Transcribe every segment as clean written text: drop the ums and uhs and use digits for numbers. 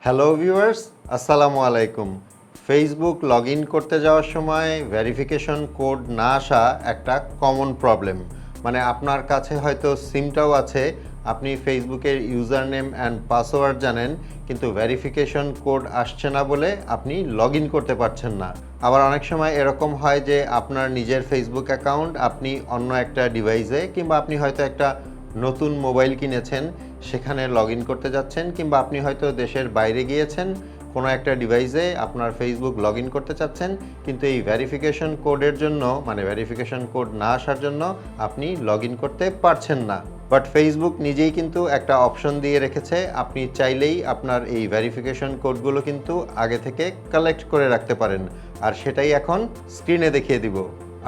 Hello viewers, আসসালামু আলাইকুম। Facebook log in করতে যাওয়ার সময় ভেরিফিকেশন কোড না আসা একটা কমন প্রবলেম। মানে আপনার কাছে হয়তো সিমটাও আছে, আপনি ফেসবুকের ইউজার নেম অ্যান্ড পাসওয়ার্ড জানেন, কিন্তু ভেরিফিকেশন কোড আসছে না বলে আপনি লগ ইন করতে পারছেন না। আবার অনেক সময় এরকম হয় যে আপনার নিজের ফেসবুক অ্যাকাউন্ট আপনি অন্য একটা ডিভাইসে কিংবা আপনি হয়তো একটা নতুন মোবাইল কিনেছেন, সেখানে লগ ইন করতে যাচ্ছেন, কিংবা আপনি হয়তো দেশের বাইরে গিয়েছেন, কোনো একটা ডিভাইসে আপনার ফেসবুক লগ ইন করতে চাচ্ছেন, কিন্তু এই ভেরিফিকেশন কোডের জন্য মানে ভেরিফিকেশন কোড না আসার জন্য আপনি লগ ইন করতে পারছেন না। বাট ফেসবুক নিজেই কিন্তু একটা অপশন দিয়ে রেখেছে, আপনি চাইলেই আপনার এই ভেরিফিকেশন কোডগুলো কিন্তু আগে থেকে কালেক্ট করে রাখতে পারেন। আর সেটাই এখন স্ক্রিনে দেখিয়ে দিব।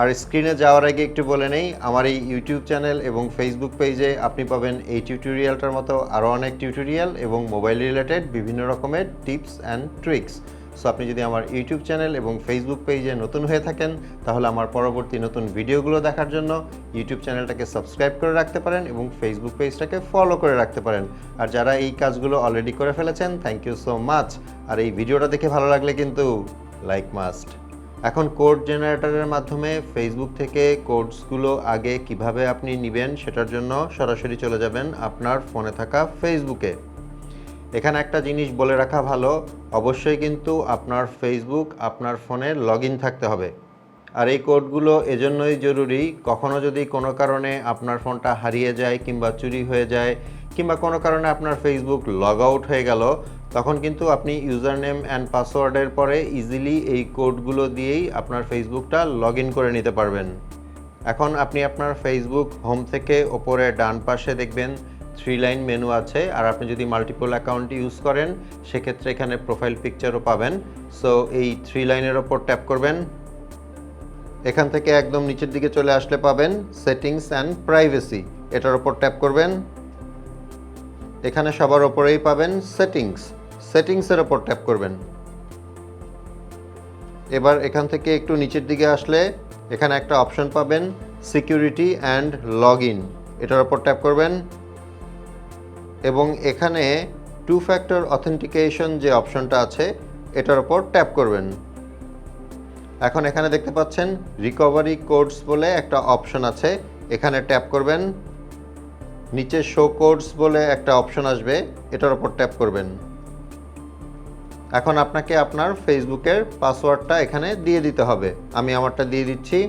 আর স্ক্রিনে যাওয়ার আগে একটু বলে নেই, আমার এই ইউটিউব চ্যানেল এবং ফেসবুক পেজে আপনি পাবেন এই টিউটোরিয়ালটার মতো আরও অনেক টিউটোরিয়াল এবং মোবাইল রিলেটেড বিভিন্ন রকমের টিপস অ্যান্ড ট্রিক্স। সো আপনি যদি আমার ইউটিউব চ্যানেল এবং ফেসবুক পেজে নতুন হয়ে থাকেন, তাহলে আমার পরবর্তী নতুন ভিডিওগুলো দেখার জন্য ইউটিউব চ্যানেলটাকে সাবস্ক্রাইব করে রাখতে পারেন এবং ফেসবুক পেজটাকে ফলো করে রাখতে পারেন। আর যারা এই কাজগুলো অলরেডি করে ফেলেছেন, থ্যাংক ইউ সো মাচ। আর এই ভিডিওটা দেখে ভালো লাগলে কিন্তু লাইক মাস্ট। এখন কোড জেনারেটরের মাধ্যমে ফেসবুক থেকে কোডসগুলো আগে কিভাবে আপনি নেবেন সেটার জন্য সরাসরি চলে যাবেন আপনার ফোনে থাকা ফেসবুকে। এখানে একটা জিনিস বলে রাখা ভালো, অবশ্যই কিন্তু আপনার ফেসবুক আপনার ফোনে লগ ইন থাকতে হবে। আর এই কোডগুলো এজন্যই জরুরি, কখনো যদি কোনো কারণে আপনার ফোনটা হারিয়ে যায় কিংবা চুরি হয়ে যায় কিংবা কোনো কারণে আপনার ফেসবুক লগ আউট হয়ে গেল, তখন কিন্তু আপনি ইউজার নেম অ্যান্ড পাসওয়ার্ডের পরে ইজিলি এই কোডগুলো দিয়েই আপনার ফেসবুকটা লগ ইন করে নিতে পারবেন। এখন আপনি আপনার ফেসবুক হোম থেকে ওপরে ডান পাশে দেখবেন 3 লাইন মেনু আছে। আর আপনি যদি মাল্টিপল অ্যাকাউন্ট ইউজ করেন, সেক্ষেত্রে এখানে প্রোফাইল পিকচারও পাবেন। সো এই 3 লাইনের ওপর ট্যাপ করবেন। এখান থেকে একদম নিচের দিকে চলে আসলে পাবেন সেটিংস অ্যান্ড প্রাইভেসি, এটার ওপর ট্যাপ করবেন। এখানে সবার ওপরেই পাবেন সেটিংসের ওপর ট্যাপ করবেন। এবার এখান থেকে একটু নিচের দিকে আসলে এখানে একটা অপশন পাবেন সিকিউরিটি অ্যান্ড লগ ইন, এটার ওপর ট্যাপ করবেন এবং এখানে 2 ফ্যাক্টর অথেন্টিকেশন যে অপশনটা আছে এটার ওপর ট্যাপ করবেন। এখন এখানে দেখতে পাচ্ছেন রিকভারি কোডস বলে একটা অপশন আছে, এখানে ট্যাপ করবেন। নিচে শো কোডস বলে একটা অপশন আসবে, এটার ওপর ট্যাপ করবেন। এখন আপনাকে আপনার ফেসবুকের পাসওয়ার্ডটা এখানে দিয়ে দিতে হবে। আমি আমারটা দিয়ে দিচ্ছি,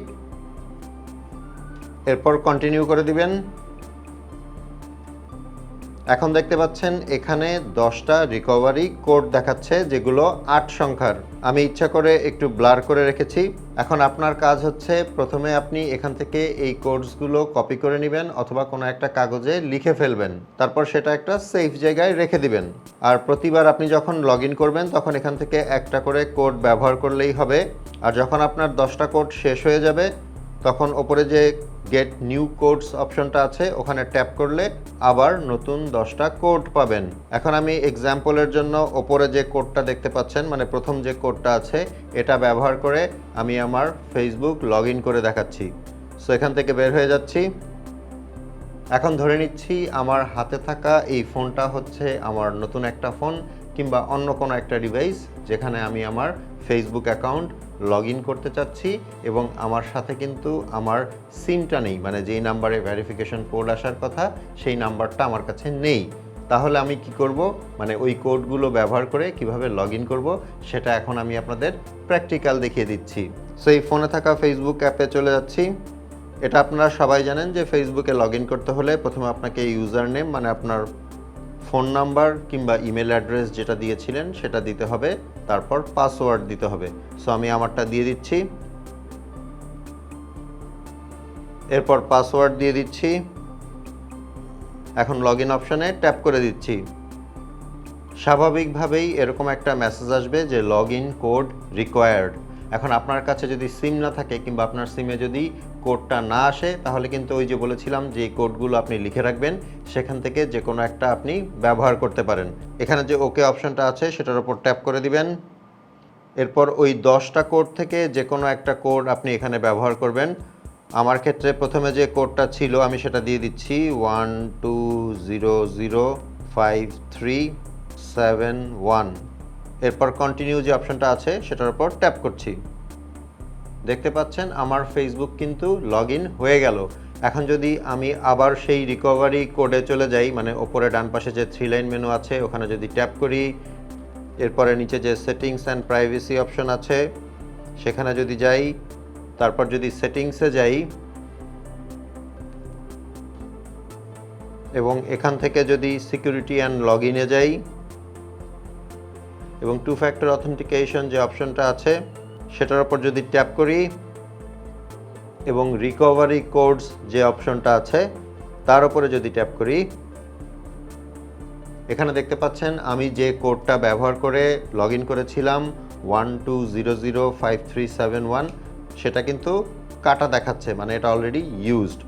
এরপর কন্টিনিউ করে দিবেন। এখন দেখতে পাচ্ছেন এখানে 10টা রিকভারি কোড দেখাচ্ছে, যেগুলো 8 সংখ্যার। আমি ইচ্ছা করে একটু ব্লার করে রেখেছি। এখন আপনার কাজ হচ্ছে প্রথমে আপনি এখান থেকে এই কোডসগুলো কপি করে নেবেন অথবা কোনো একটা কাগজে লিখে ফেলবেন, তারপর সেটা একটা সেফ জায়গায় রেখে দিবেন। আর প্রতিবার আপনি যখন লগ ইন করবেন তখন এখান থেকে একটা করে কোড ব্যবহার করলেই হবে। আর যখন আপনার 10টা কোড শেষ হয়ে যাবে, তখন ওপরে যে গেট নিউ কোডস অপশনটা আছে ওখানে ট্যাপ করলে আবার নতুন 10টা কোড পাবেন। এখন আমি এক্সাম্পলের জন্য ওপরে যে কোডটা দেখতে পাচ্ছেন, মানে প্রথম যে কোডটা আছে, এটা ব্যবহার করে আমি আমার ফেসবুক লগ ইন করে দেখাচ্ছি। সো এখান থেকে বের হয়ে যাচ্ছি। এখন ধরে নিচ্ছি আমার হাতে থাকা এই ফোনটা হচ্ছে আমার নতুন একটা ফোন কিংবা অন্য কোনো একটা ডিভাইস, যেখানে আমি আমার ফেসবুক অ্যাকাউন্ট লগ ইন করতে চাচ্ছি এবং আমার সাথে কিন্তু আমার সিমটা নেই, মানে যেই নাম্বারে ভেরিফিকেশন কোড আসার কথা সেই নাম্বারটা আমার কাছে নেই। তাহলে আমি কি করব, মানে ওই কোডগুলো ব্যবহার করে কিভাবে লগ ইন করবো সেটা এখন আমি আপনাদের প্র্যাকটিক্যাল দেখিয়ে দিচ্ছি। সো এই ফোনে থাকা ফেসবুক অ্যাপে চলে যাচ্ছি। এটা আপনারা সবাই জানেন যে ফেসবুকে লগ ইন করতে হলে প্রথমে আপনাকে ইউজার নেম মানে আপনার ফোন নাম্বার কিংবা ইমেল অ্যাড্রেস যেটা দিয়েছিলেন সেটা দিতে হবে, তারপর পাসওয়ার্ড দিতে হবে। সো আমি আমারটা দিয়ে দিচ্ছি, এরপর পাসওয়ার্ড দিয়ে দিচ্ছি। এখন লগ ইন অপশানে ট্যাপ করে দিচ্ছি। স্বাভাবিকভাবেই এরকম একটা মেসেজ আসবে যে লগ ইন কোড রিকোয়ার্ড। এখন আপনার কাছে যদি সিম না থাকে কিংবা আপনার সিমে যদি কোডটা না আসে, তাহলে কিন্তু ওই যে বলেছিলাম যে কোডগুলো আপনি লিখে রাখবেন, সেখান থেকে যে কোনো একটা আপনি ব্যবহার করতে পারেন। এখানে যে ওকে অপশনটা আছে সেটার উপর ট্যাপ করে দিবেন। এরপর ওই 10টা কোড থেকে যে কোনো একটা কোড আপনি এখানে ব্যবহার করবেন। আমার ক্ষেত্রে প্রথমে যে কোডটা ছিল আমি সেটা দিয়ে দিচ্ছি 12005 3। 5371। এরপর কন্টিনিউ যে অপশনটা আছে সেটার উপর ট্যাপ করছি। দেখতে পাচ্ছেন আমার ফেসবুক কিন্তু লগ ইন হয়ে গেল। এখন যদি আমি আবার সেই রিকভারি কোডে চলে যাই, মানে ওপরে ডান পাশে যে 3 লাইন মেনু আছে ওখানে যদি ট্যাপ করি, এরপরে নিচে যে সেটিংস অ্যান্ড প্রাইভেসি অপশন আছে সেখানে যদি যাই, তারপর যদি সেটিংসে যাই এবং এখান থেকে যদি সিকিউরিটি অ্যান্ড লগ ইনে যাই এবং 2 ফ্যাক্টর অথেন্টিকেশন যে অপশনটা আছে সেটার উপর যদি ট্যাপ করি এবং রিকভারি কোডস যে অপশনটা আছে তার উপরে যদি ট্যাপ করি, এখানে দেখতে পাচ্ছেন আমি যে কোডটা ব্যবহার করে লগ ইন করেছিলাম 12005371 সেটা কিন্তু কাটা দেখাচ্ছে, মানে এটা অলরেডি ইউজড।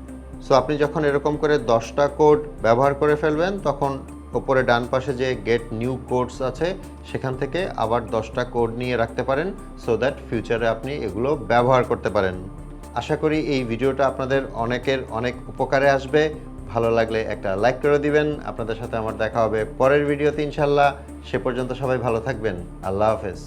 সো আপনি যখন এরকম করে 10টা কোড ব্যবহার করে ফেলবেন তখন ওপরে ডান পাশে যে গেট নিউ কোডস আছে সেখান থেকে আবার 10টা কোড নিয়ে রাখতে পারেন, সো দ্যাট ফিউচারে আপনি এগুলো ব্যবহার করতে পারেন। আশা করি এই ভিডিওটা আপনাদের অনেক উপকারে আসবে। ভালো লাগলে একটা লাইক করে দিবেন। আপনাদের সাথে আমার দেখা হবে পরের ভিডিওতে ইনশাল্লাহ। সে পর্যন্ত সবাই ভালো থাকবেন। আল্লাহ হাফেজ।